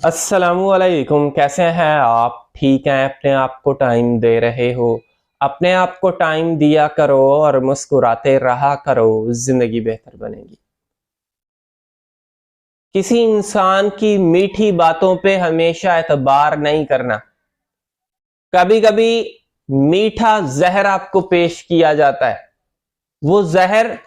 अस्सलामुअलैकुम। कैसे हैं आप? ठीक हैं? अपने आप को टाइम दे रहे हो? अपने आप को टाइम दिया करो और मुस्कुराते रहा करो, जिंदगी बेहतर बनेगी। किसी इंसान की मीठी बातों पे हमेशा एतबार नहीं करना। कभी कभी मीठा जहर आपको पेश किया जाता है। वो जहर,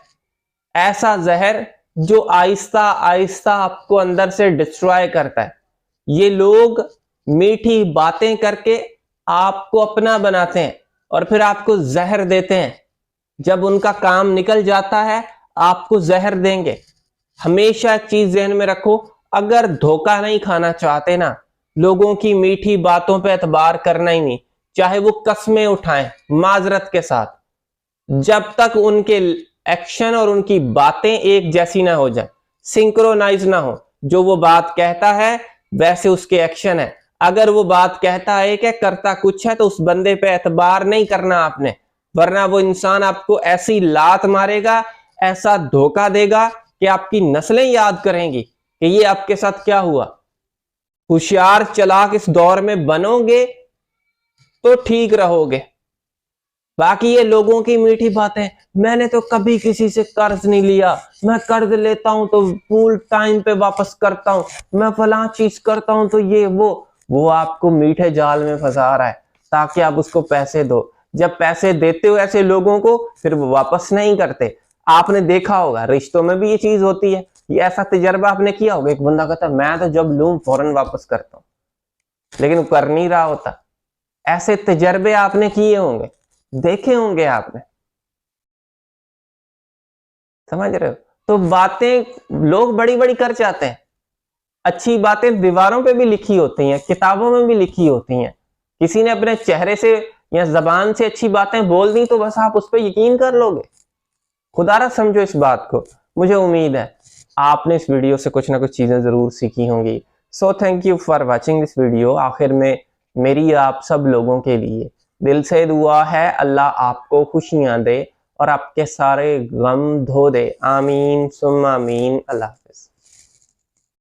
ऐसा जहर जो आहिस्ता आहिस्ता आपको अंदर से डिस्ट्रॉय करता है। ये लोग मीठी बातें करके आपको अपना बनाते हैं और फिर आपको जहर देते हैं। जब उनका काम निकल जाता है, आपको जहर देंगे। हमेशा एक चीज ध्यान में रखो, अगर धोखा नहीं खाना चाहते ना, लोगों की मीठी बातों पे एतबार करना ही नहीं। चाहे वो कस्में उठाएं माजरत के साथ, जब तक उनके एक्शन और उनकी बातें एक जैसी ना हो जाए, सिंक्रोनाइज ना हो। जो वो बात कहता है वैसे उसके एक्शन है। अगर वो बात कहता है कि करता कुछ है, तो उस बंदे पे एतबार नहीं करना आपने, वरना वो इंसान आपको ऐसी लात मारेगा, ऐसा धोखा देगा कि आपकी नस्लें याद करेंगी कि ये आपके साथ क्या हुआ। होशियार चालाक इस दौर में बनोगे तो ठीक रहोगे। बाकी ये लोगों की मीठी बातें, मैंने तो कभी किसी से कर्ज नहीं लिया, मैं कर्ज लेता हूं तो फुल टाइम पे वापस करता हूं, मैं फलां चीज करता हूं तो ये वो आपको मीठे जाल में फंसा रहा है ताकि आप उसको पैसे दो। जब पैसे देते हो ऐसे लोगों को, फिर वो वापस नहीं करते। आपने देखा होगा रिश्तों में भी ये चीज होती है। ये ऐसा तजर्बा आपने किया होगा, एक बंदा कहता है मैं तो जब लूं फौरन वापस करता हूं, लेकिन वो कर नहीं रहा होता। ऐसे तजर्बे आपने किए होंगे, देखे होंगे आपने। समझ रहे हो? तो बातें लोग बड़ी बड़ी कर जाते हैं। अच्छी बातें दीवारों पे भी लिखी होती हैं, किताबों में भी लिखी होती हैं। किसी ने अपने चेहरे से या जबान से अच्छी बातें बोल दी तो बस आप उस पर यकीन कर लोगे। खुदारा समझो इस बात को। मुझे उम्मीद है आपने इस वीडियो से कुछ ना कुछ चीजें जरूर सीखी होंगी। So thank you for watching this video. आखिर में मेरी आप सब लोगों के लिए दिल से दुआ है, अल्लाह आपको खुशियां दे और आपके सारे गम धो दे। आमीन सुम्मा आमीन। अल्लाह हाफिज।